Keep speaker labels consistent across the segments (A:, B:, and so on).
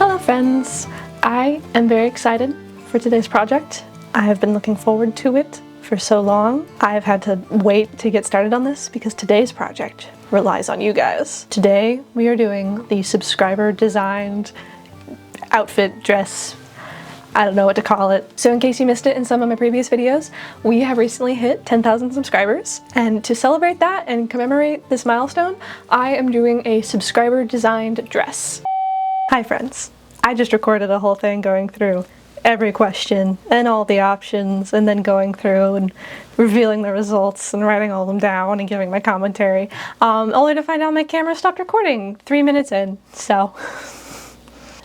A: Hello friends! I am very excited for today's project. I have been looking forward to it for so long. I've had to wait to get started on this because today's project relies on you guys. Today we are doing the subscriber designed outfit, dress, I don't know what to call it. So in case you missed it in some of my previous videos, we have recently hit 10,000 subscribers, and to celebrate that and commemorate this milestone, I am doing a subscriber designed dress. Hi friends, I just recorded a whole thing going through every question and all the options, and then going through and revealing the results and writing all of them down and giving my commentary, only to find out my camera stopped recording 3 minutes in, so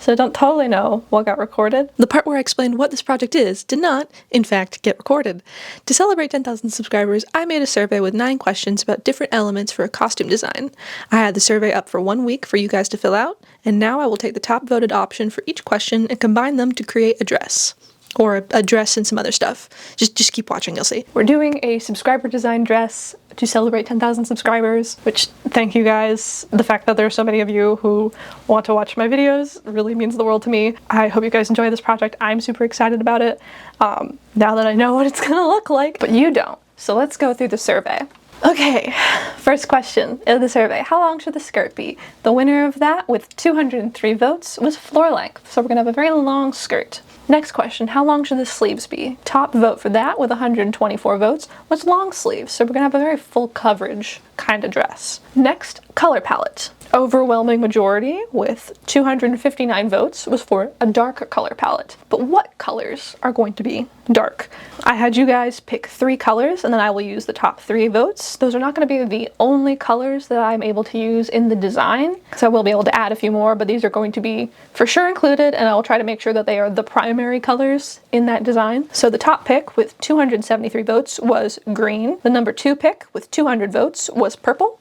A: I don't totally know what got recorded. The part where I explained what this project is did not, in fact, get recorded. To celebrate 10,000 subscribers, I made a survey with 9 questions about different elements for a costume design. I had the survey up for 1 week for you guys to fill out, and now I will take the top voted option for each question and combine them to create a dress. Or a dress and some other stuff. Just keep watching, you'll see. We're doing a subscriber design dress to celebrate 10,000 subscribers, which, thank you guys. The fact that there are so many of you who want to watch my videos really means the world to me. I hope you guys enjoy this project. I'm super excited about it, now that I know what it's gonna look like, but you don't. So let's go through the survey. Okay, first question of the survey. How long should the skirt be? The winner of that, with 203 votes, was floor length, so we're gonna have a very long skirt. Next question, how long should the sleeves be? Top vote for that, with 124 votes, was long sleeves, so we're gonna have a very full coverage kind of dress. Next, color palette. Overwhelming majority, with 259 votes, was for a darker color palette. But what colors are going to be dark? I had you guys pick 3 colors, and then I will use the top 3 votes. Those are not going to be the only colors that I'm able to use in the design, so I will be able to add a few more, but these are going to be for sure included, and I will try to make sure that they are the primary colors in that design. So the top pick with 273 votes was green. The number 2 pick with 200 votes was purple.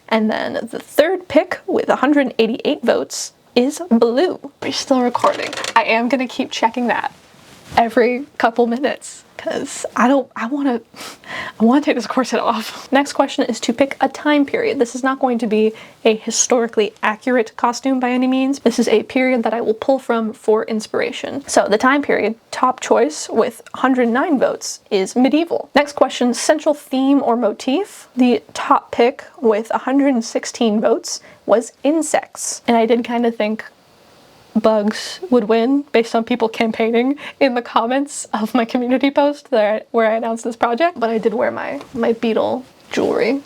A: And then the third pick with 188 votes is blue. We're still recording. I am gonna keep checking that every couple minutes because I want to take this corset off. Next question is to pick a time period. This is not going to be a historically accurate costume by any means. This is a period that I will pull from for inspiration. So the time period, top choice with 109 votes, is medieval. Next question, central theme or motif. The top pick with 116 votes was insects. And I did kind of think bugs would win based on people campaigning in the comments of my community post where I announced this project, but I did wear my beetle jewelry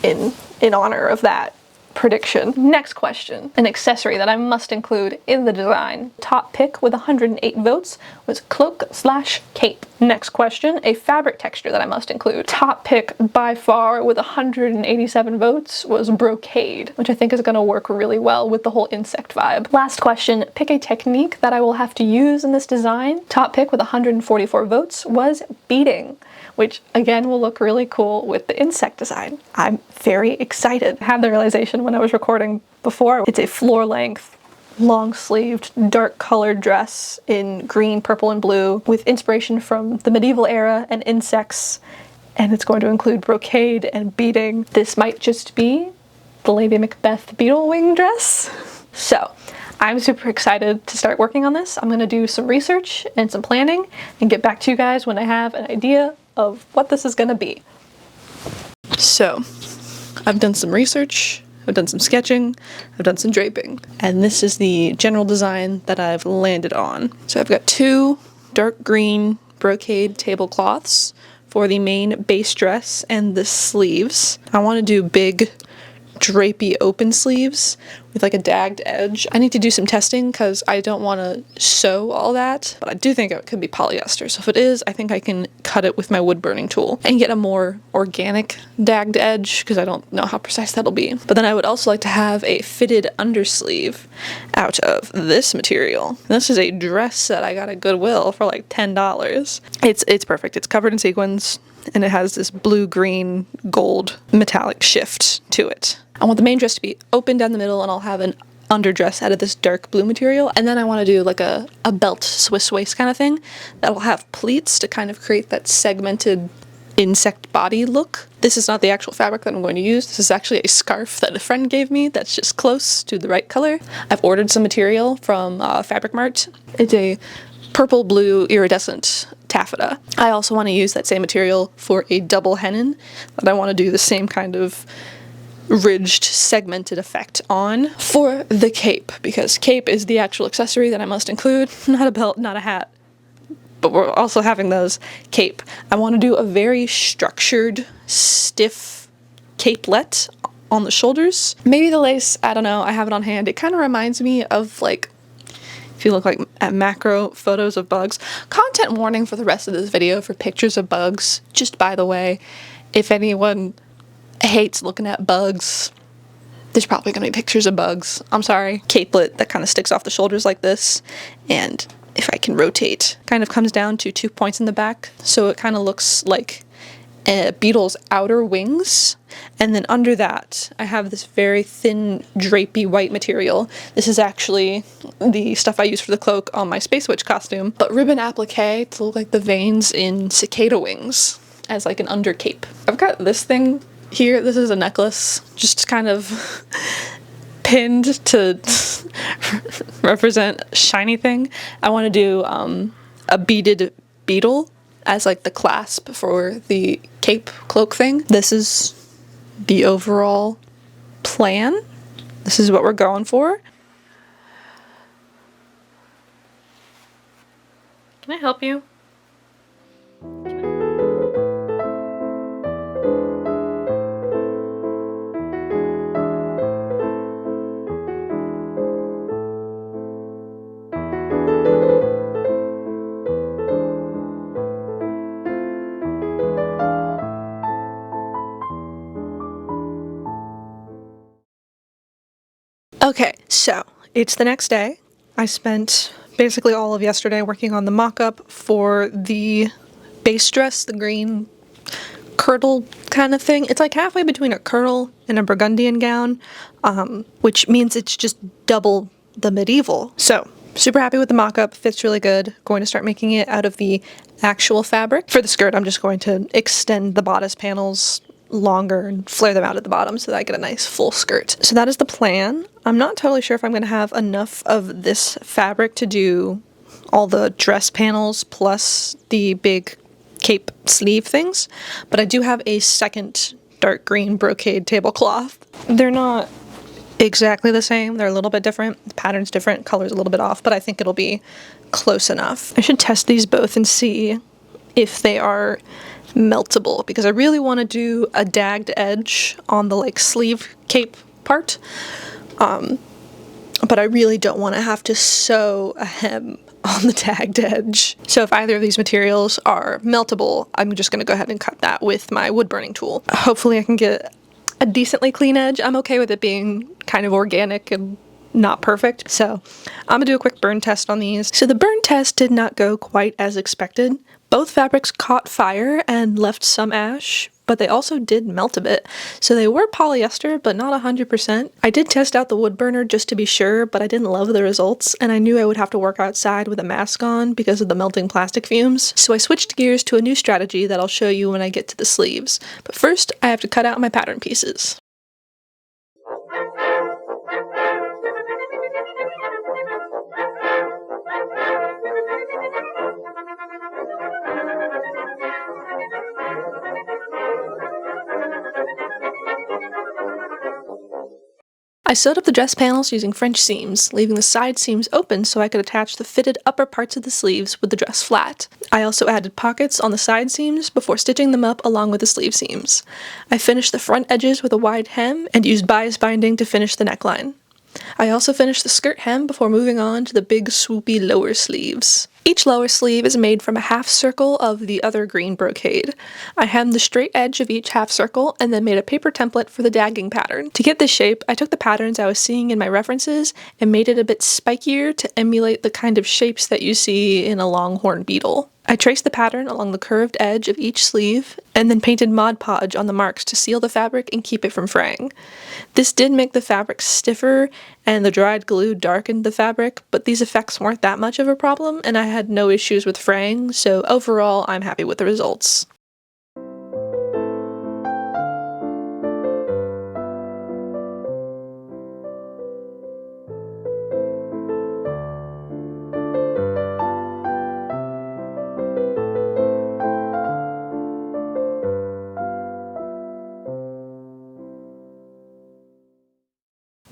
A: in honor of that prediction. Next question, an accessory that I must include in the design. Top pick with 108 votes was cloak/cape. Next question, a fabric texture that I must include. Top pick by far with 187 votes was brocade, which I think is going to work really well with the whole insect vibe. Last question, pick a technique that I will have to use in this design. Top pick with 144 votes was beading, which again will look really cool with the insect design. I'm very excited. I had the realization when I was recording before. It's a floor length, long sleeved, dark colored dress in green, purple, and blue with inspiration from the medieval era and insects, and it's going to include brocade and beading. This might just be the Lady Macbeth beetle wing dress. So I'm super excited to start working on this. I'm gonna do some research and some planning and get back to you guys when I have an idea of what this is gonna be. So I've done some research, I've done some sketching, I've done some draping, and this is the general design that I've landed on. So I've got 2 dark green brocade tablecloths for the main base dress and the sleeves. I want to do big drapey open sleeves with like a dagged edge. I need to do some testing because I don't want to sew all that, but I do think it could be polyester. So if it is, I think I can cut it with my wood burning tool and get a more organic dagged edge because I don't know how precise that'll be. But then I would also like to have a fitted undersleeve out of this material. And this is a dress set I got at Goodwill for like $10. It's perfect. It's covered in sequins and it has this blue, green, gold metallic shift to it. I want the main dress to be open down the middle, and I'll have an underdress out of this dark blue material, and then I want to do like a belt Swiss waist kind of thing that'll have pleats to kind of create that segmented insect body look. This is not the actual fabric that I'm going to use. This is actually a scarf that a friend gave me that's just close to the right color. I've ordered some material from Fabric Mart. It's a purple blue iridescent taffeta. I also want to use that same material for a double hennin that I want to do the same kind of ridged segmented effect on for the cape, because cape is the actual accessory that I must include, not a belt, not a hat, but we're also having those. Cape. I want to do a very structured, stiff capelet on the shoulders. Maybe the lace, I don't know, I have it on hand. It kind of reminds me of, like, if you look like at macro photos of bugs. Content warning for the rest of this video for pictures of bugs. Just by the way, if anyone hates looking at bugs, there's probably going to be pictures of bugs. I'm sorry. Capelet that kind of sticks off the shoulders like this, and if I can rotate, kind of comes down to 2 points in the back, so it kind of looks like a beetle's outer wings, and then under that I have this very thin drapey white material. This is actually the stuff I use for the cloak on my Space Witch costume, but ribbon applique to look like the veins in cicada wings as like an under cape. I've got this thing here. This is a necklace, just kind of pinned to represent a shiny thing. I want to do a beaded beetle as like the clasp for the cape cloak thing. This is the overall plan. This is what we're going for. Can I help you? Okay, so it's the next day. I spent basically all of yesterday working on the mock-up for the base dress, the green kirtle kind of thing. It's like halfway between a kirtle and a Burgundian gown, which means it's just double the medieval. So, super happy with the mock-up, fits really good. Going to start making it out of the actual fabric. For the skirt, I'm just going to extend the bodice panels longer and flare them out at the bottom so that I get a nice full skirt. So that is the plan. I'm not totally sure if I'm going to have enough of this fabric to do all the dress panels plus the big cape sleeve things, but I do have a second dark green brocade tablecloth. They're not exactly the same. They're a little bit different. The pattern's different, color's a little bit off, but I think it'll be close enough. I should test these both and see if they are meltable, because I really want to do a dagged edge on the like sleeve cape part, but I really don't want to have to sew a hem on the tagged edge. So if either of these materials are meltable, I'm just going to go ahead and cut that with my wood burning tool. Hopefully I can get a decently clean edge. I'm okay with it being kind of organic and not perfect, so I'm gonna do a quick burn test on these. So the burn test did not go quite as expected. Both fabrics caught fire and left some ash, but they also did melt a bit. So they were polyester, but not 100%. I did test out the wood burner just to be sure, but I didn't love the results, and I knew I would have to work outside with a mask on because of the melting plastic fumes. So I switched gears to a new strategy that I'll show you when I get to the sleeves. But first, I have to cut out my pattern pieces. I sewed up the dress panels using French seams, leaving the side seams open so I could attach the fitted upper parts of the sleeves with the dress flat. I also added pockets on the side seams before stitching them up along with the sleeve seams. I finished the front edges with a wide hem and used bias binding to finish the neckline. I also finished the skirt hem before moving on to the big swoopy lower sleeves. Each lower sleeve is made from a half circle of the other green brocade. I hemmed the straight edge of each half circle and then made a paper template for the dagging pattern. To get this shape, I took the patterns I was seeing in my references and made it a bit spikier to emulate the kind of shapes that you see in a longhorn beetle. I traced the pattern along the curved edge of each sleeve and then painted Mod Podge on the marks to seal the fabric and keep it from fraying. This did make the fabric stiffer and the dried glue darkened the fabric, but these effects weren't that much of a problem and I had no issues with fraying, so overall I'm happy with the results.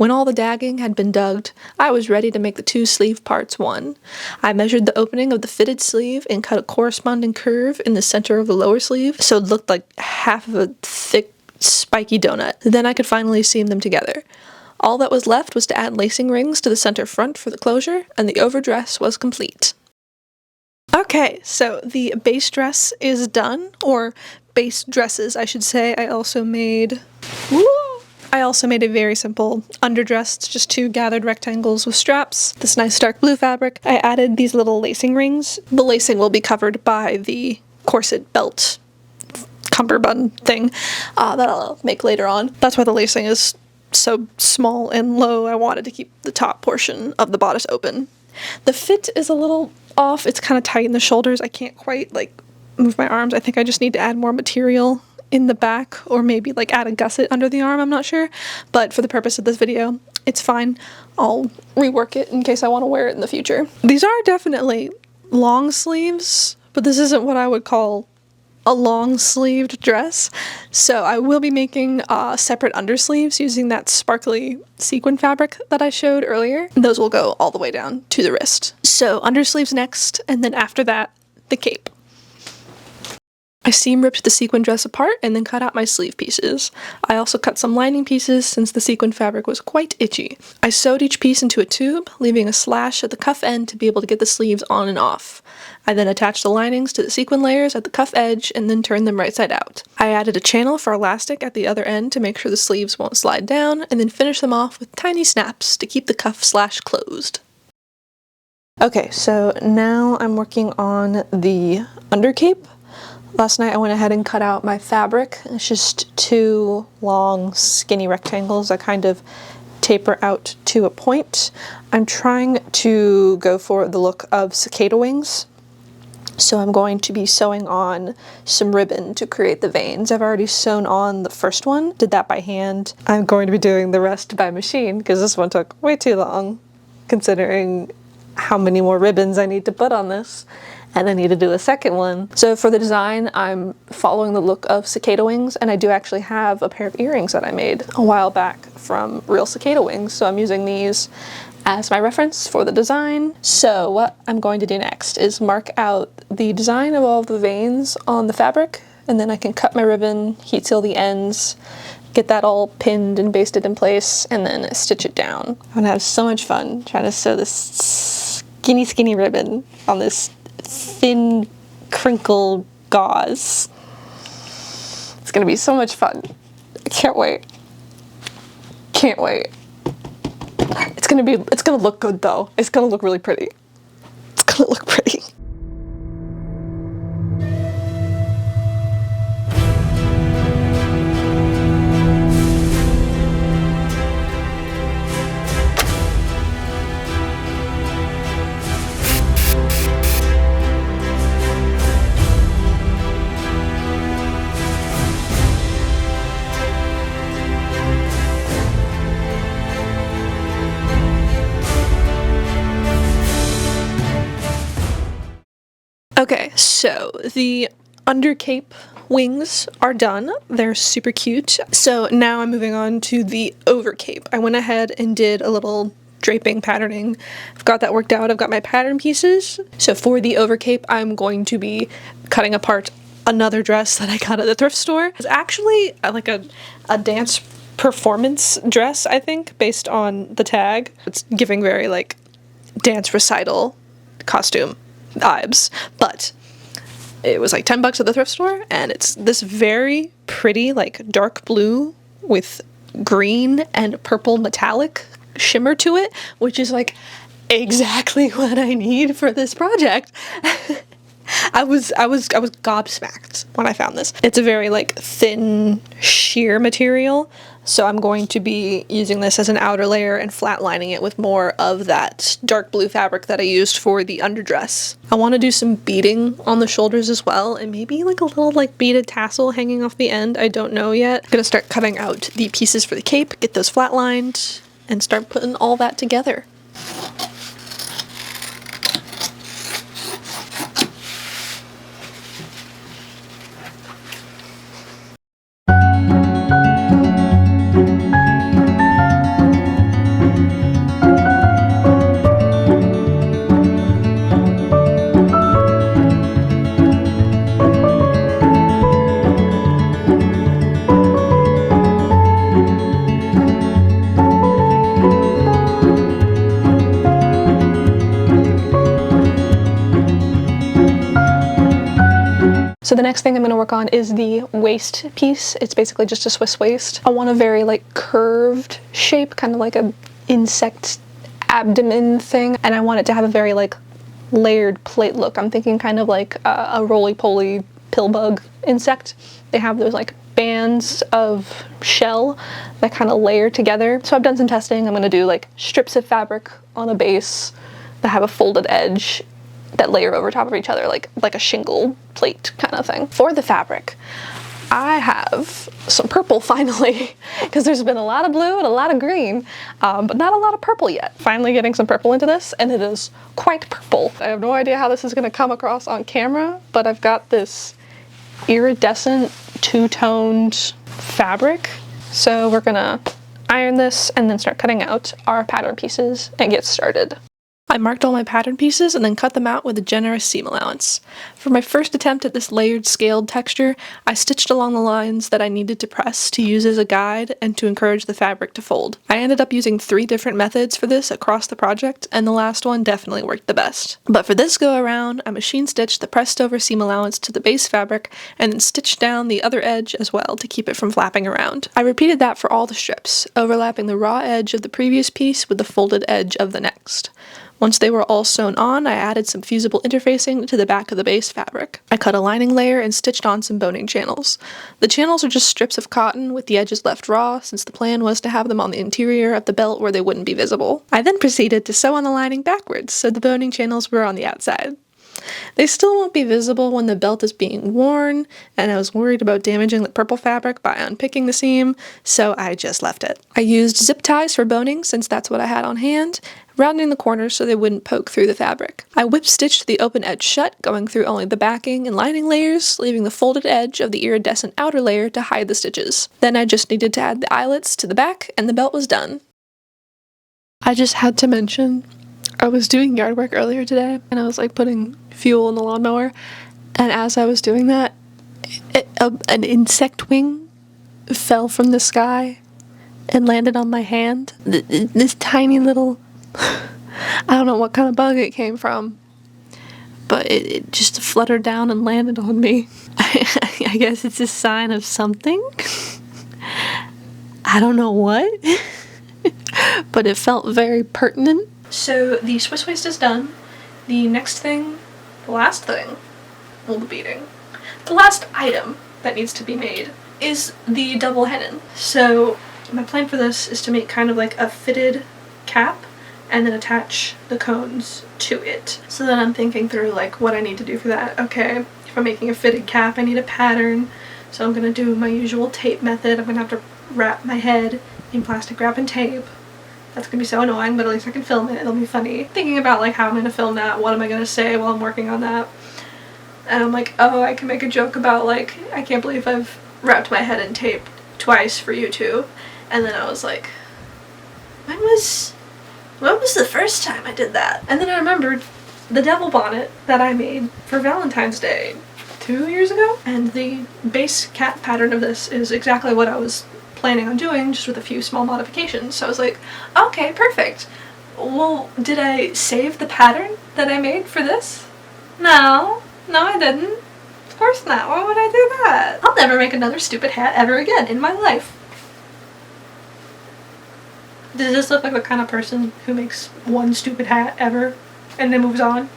A: When all the dagging had been dug, I was ready to make the 2 sleeve parts one. I measured the opening of the fitted sleeve and cut a corresponding curve in the center of the lower sleeve so it looked like half of a thick, spiky donut. Then I could finally seam them together. All that was left was to add lacing rings to the center front for the closure, and the overdress was complete. Okay, so the base dress is done, or base dresses, I should say. I also made a very simple underdress. It's just 2 gathered rectangles with straps, this nice dark blue fabric. I added these little lacing rings. The lacing will be covered by the corset belt cummerbund thing that I'll make later on. That's why the lacing is so small and low. I wanted to keep the top portion of the bodice open. The fit is a little off. It's kind of tight in the shoulders. I can't quite move my arms. I think I just need to add more material in the back, or maybe add a gusset under the arm, I'm not sure. But for the purpose of this video, it's fine. I'll rework it in case I want to wear it in the future. These are definitely long sleeves, but this isn't what I would call a long-sleeved dress, so I will be making separate undersleeves using that sparkly sequin fabric that I showed earlier. Those will go all the way down to the wrist. So undersleeves next, and then after that, the cape. I seam ripped the sequin dress apart and then cut out my sleeve pieces. I also cut some lining pieces since the sequin fabric was quite itchy. I sewed each piece into a tube, leaving a slash at the cuff end to be able to get the sleeves on and off. I then attached the linings to the sequin layers at the cuff edge and then turned them right side out. I added a channel for elastic at the other end to make sure the sleeves won't slide down, and then finished them off with tiny snaps to keep the cuff slash closed. Okay, so now I'm working on the undercape. Last night I went ahead and cut out my fabric. It's just 2 long, skinny rectangles that kind of taper out to a point. I'm trying to go for the look of cicada wings. So I'm going to be sewing on some ribbon to create the veins. I've already sewn on the first one, did that by hand. I'm going to be doing the rest by machine because this one took way too long, considering how many more ribbons I need to put on this. And I need to do a second one. So for the design, I'm following the look of cicada wings, and I do actually have a pair of earrings that I made a while back from real cicada wings, so I'm using these as my reference for the design. So what I'm going to do next is mark out the design of all the veins on the fabric, and then I can cut my ribbon, heat seal the ends, get that all pinned and basted in place, and then stitch it down. I'm gonna have so much fun trying to sew this skinny ribbon on this thin, crinkled gauze. It's gonna be so much fun. I can't wait. Can't wait. It's gonna look good though. It's gonna look really pretty. It's gonna look pretty. Okay, so the undercape wings are done. They're super cute. So now I'm moving on to the overcape. I went ahead and did a little draping patterning. I've got that worked out. I've got my pattern pieces. So for the overcape, I'm going to be cutting apart another dress that I got at the thrift store. It's actually like a dance performance dress, I think, based on the tag. It's giving very dance recital costume vibes, but it was like $10 at the thrift store, and it's this very pretty dark blue with green and purple metallic shimmer to it, which is exactly what I need for this project. I was gobsmacked when I found this. It's a very thin sheer material, so I'm going to be using this as an outer layer and flatlining it with more of that dark blue fabric that I used for the underdress. I want to do some beading on the shoulders as well, and maybe a little beaded tassel hanging off the end. I don't know yet. I'm gonna start cutting out the pieces for the cape, get those flatlined, and start putting all that together. next thing I'm going to work on is the waist piece. It's basically just a Swiss waist. I want a very like curved shape, kind of like a insect abdomen thing, and I want it to have a very like layered plate look. I'm thinking kind of like a roly-poly pill bug insect. They have those like bands of shell that kind of layer together. So I've done some testing. I'm going to do like strips of fabric on a base that have a folded edge that layer over top of each other like a shingle plate kind of thing. For the fabric, I have some purple finally, because there's been a lot of blue and a lot of green, but not a lot of purple yet. Finally getting some purple into this, and it is quite purple. I have no idea how this is going to come across on camera, but I've got this iridescent two-toned fabric. So we're gonna iron this and then start cutting out our pattern pieces and get started. I marked all my pattern pieces and then cut them out with a generous seam allowance. For my first attempt at this layered scaled texture, I stitched along the lines that I needed to press to use as a guide and to encourage the fabric to fold. I ended up using 3 different methods for this across the project, and the last one definitely worked the best. But for this go around, I machine stitched the pressed over seam allowance to the base fabric and then stitched down the other edge as well to keep it from flapping around. I repeated that for all the strips, overlapping the raw edge of the previous piece with the folded edge of the next. Once they were all sewn on, I added some fusible interfacing to the back of the base fabric. I cut a lining layer and stitched on some boning channels. The channels are just strips of cotton with the edges left raw, since the plan was to have them on the interior of the belt where they wouldn't be visible. I then proceeded to sew on the lining backwards, so the boning channels were on the outside. They still won't be visible when the belt is being worn, and I was worried about damaging the purple fabric by unpicking the seam, so I just left it. I used zip ties for boning since that's what I had on hand, rounding the corners so they wouldn't poke through the fabric. I whip stitched the open edge shut, going through only the backing and lining layers, leaving the folded edge of the iridescent outer layer to hide the stitches. Then I just needed to add the eyelets to the back, and the belt was done. I just had to mention, I was doing yard work earlier today, and I was like putting fuel in the lawnmower, and as I was doing that, an insect wing fell from the sky and landed on my hand. This tiny little, I don't know what kind of bug it came from, but it just fluttered down and landed on me. I guess it's a sign of something. I don't know what, but it felt very pertinent. So the Swiss waist is done. The next thing, the last thing, well, the last item that needs to be made is the double hennin. So my plan for this is to make kind of like a fitted cap and then attach the cones to it. So then I'm thinking through like what I need to do for that. Okay, if I'm making a fitted cap, I need a pattern. So I'm gonna do my usual tape method. I'm gonna have to wrap my head in plastic wrap and tape. That's gonna be so annoying, but at least I can film it. It'll be funny. Thinking about like how I'm gonna film that, what am I gonna say while I'm working on that. And I'm like, oh, I can make a joke about like, I can't believe I've wrapped my head in tape twice for YouTube. And then I was like, when was the first time I did that? And then I remembered the devil bonnet that I made for Valentine's Day 2 years ago. And the base cat pattern of this is exactly what I was planning on doing, just with a few small modifications. So I was like, okay, perfect. Well, did I save the pattern that I made for this? No, I didn't. Of course not. Why would I do that? I'll never make another stupid hat ever again in my life. Does this look like the kind of person who makes one stupid hat ever and then moves on?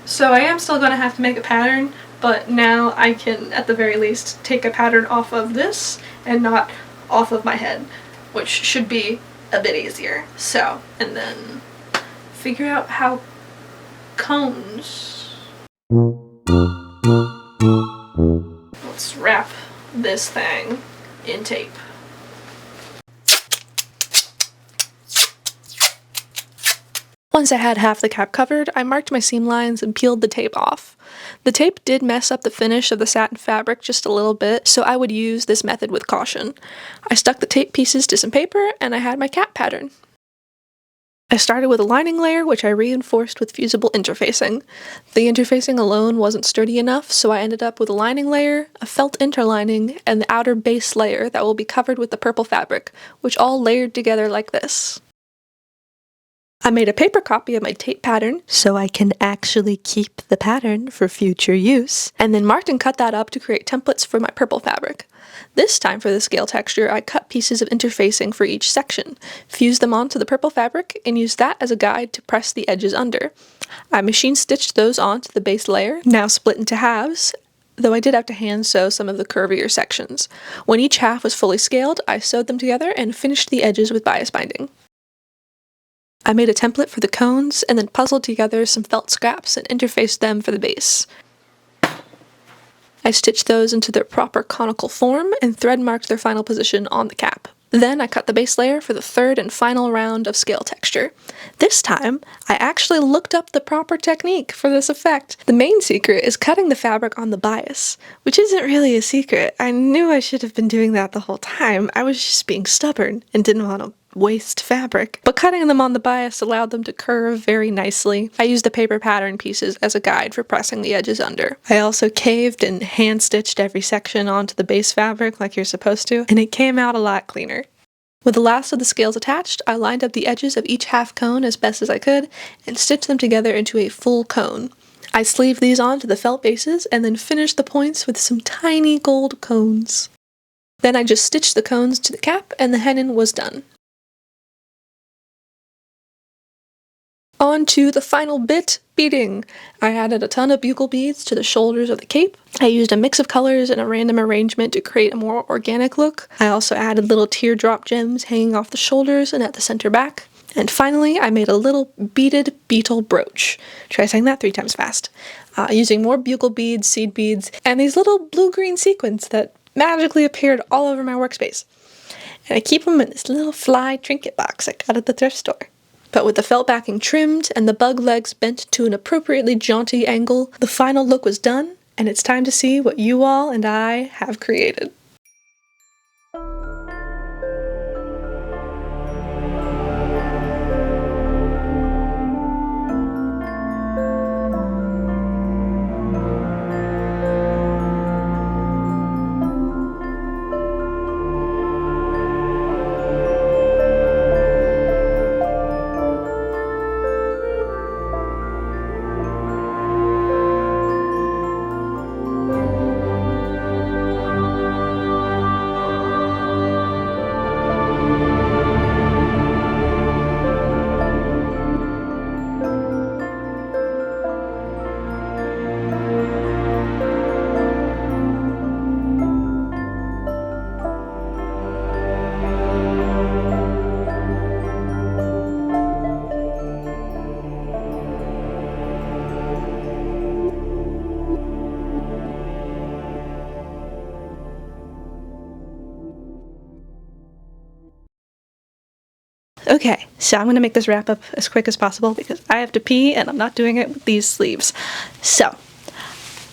A: So I am still gonna have to make a pattern, but now I can at the very least take a pattern off of this and not off of my head, which should be a bit easier. So, and then figure out how cones. Let's wrap this thing in tape. Once I had half the cap covered, I marked my seam lines and peeled the tape off. The tape did mess up the finish of the satin fabric just a little bit, so I would use this method with caution. I stuck the tape pieces to some paper, and I had my cap pattern. I started with a lining layer, which I reinforced with fusible interfacing. The interfacing alone wasn't sturdy enough, so I ended up with a lining layer, a felt interlining, and the outer base layer that will be covered with the purple fabric, which all layered together like this. I made a paper copy of my tape pattern so I can actually keep the pattern for future use, and then marked and cut that up to create templates for my purple fabric. This time for the scale texture, I cut pieces of interfacing for each section, fused them onto the purple fabric, and used that as a guide to press the edges under. I machine stitched those onto the base layer, now split into halves, though I did have to hand sew some of the curvier sections. When each half was fully scaled, I sewed them together and finished the edges with bias binding. I made a template for the cones and then puzzled together some felt scraps and interfaced them for the base. I stitched those into their proper conical form and thread marked their final position on the cap. Then I cut the base layer for the third and final round of scale texture. This time, I actually looked up the proper technique for this effect. The main secret is cutting the fabric on the bias, which isn't really a secret. I knew I should have been doing that the whole time. I was just being stubborn and didn't want to waste fabric. But cutting them on the bias allowed them to curve very nicely. I used the paper pattern pieces as a guide for pressing the edges under. I also caved and hand stitched every section onto the base fabric like you're supposed to, and it came out a lot cleaner. With the last of the scales attached, I lined up the edges of each half cone as best as I could and stitched them together into a full cone. I sleeved these onto the felt bases and then finished the points with some tiny gold cones. Then I just stitched the cones to the cap and the hennin was done. On to the final bit, beading. I added a ton of bugle beads to the shoulders of the cape. I used a mix of colors and a random arrangement to create a more organic look. I also added little teardrop gems hanging off the shoulders and at the center back. And finally, I made a little beaded beetle brooch. Try saying that 3 times fast. Using more bugle beads, seed beads, and these little blue-green sequins that magically appeared all over my workspace. And I keep them in this little fly trinket box I got at the thrift store. But with the felt backing trimmed and the bug legs bent to an appropriately jaunty angle, the final look was done, and it's time to see what you all and I have created. Okay, so I'm going to make this wrap up as quick as possible because I have to pee and I'm not doing it with these sleeves. So,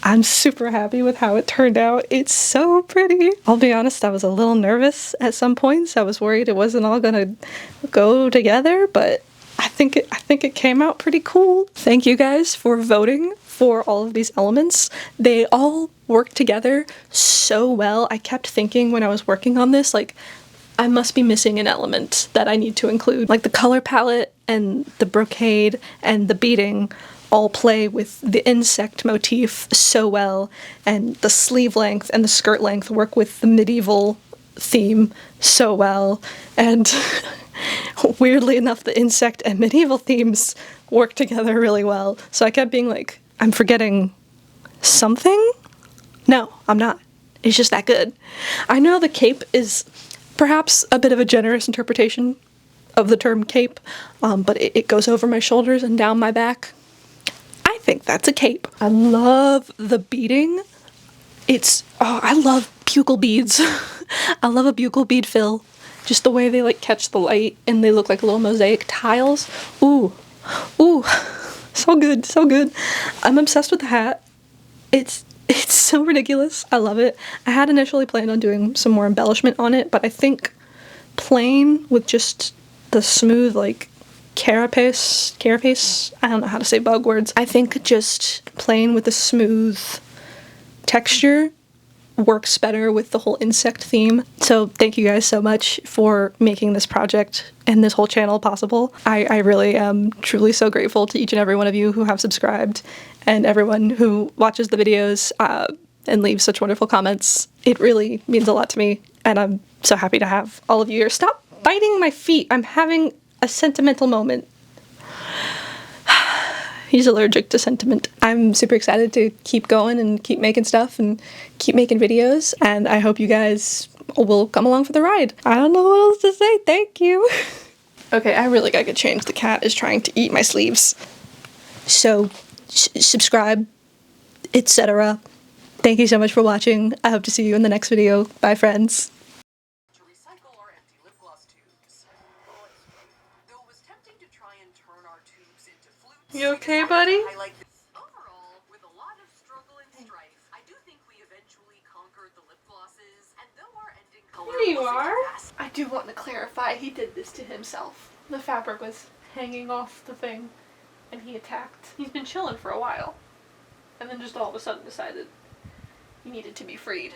A: I'm super happy with how it turned out. It's so pretty. I'll be honest, I was a little nervous at some points. I was worried it wasn't all going to go together, but I think it came out pretty cool. Thank you guys for voting for all of these elements. They all work together so well. I kept thinking when I was working on this, like, I must be missing an element that I need to include. Like the color palette and the brocade and the beading all play with the insect motif so well, and the sleeve length and the skirt length work with the medieval theme so well, and weirdly enough the insect and medieval themes work together really well. So I kept being like, I'm forgetting something? No, I'm not. It's just that good. I know the cape is perhaps a bit of a generous interpretation of the term cape, but it goes over my shoulders and down my back. I think that's a cape. I love the beading. I love bugle beads. I love a bugle bead fill. Just the way they like catch the light and they look like little mosaic tiles. Ooh, so good, so good. I'm obsessed with the hat. It's so ridiculous. I love it. I had initially planned on doing some more embellishment on it, but I think plain with just the smooth, like, carapace, I don't know how to say bug words. I think just plain with the smooth texture works better with the whole insect theme. So thank you guys so much for making this project and this whole channel possible. I really am truly so grateful to each and every one of you who have subscribed and everyone who watches the videos and leaves such wonderful comments. It really means a lot to me, and I'm so happy to have all of you here. Stop biting my feet. I'm having a sentimental moment. He's allergic to sentiment. I'm super excited to keep going and keep making stuff and keep making videos, and I hope you guys will come along for the ride. I don't know what else to say. Thank you. Okay, I really gotta get changed. The cat is trying to eat my sleeves. So, subscribe, etc. Thank you so much for watching. I hope to see you in the next video. Bye, friends. You okay, buddy?
B: Overall, with a lot of struggle and strife, I do think we eventually conquered the lip glosses, and though our ending color
A: Here you
B: wasn't
A: are.
B: fast-
A: I do want to clarify, he did this to himself. The fabric was hanging off the thing, and he attacked. He's been chilling for a while, and then just all of a sudden decided he needed to be freed.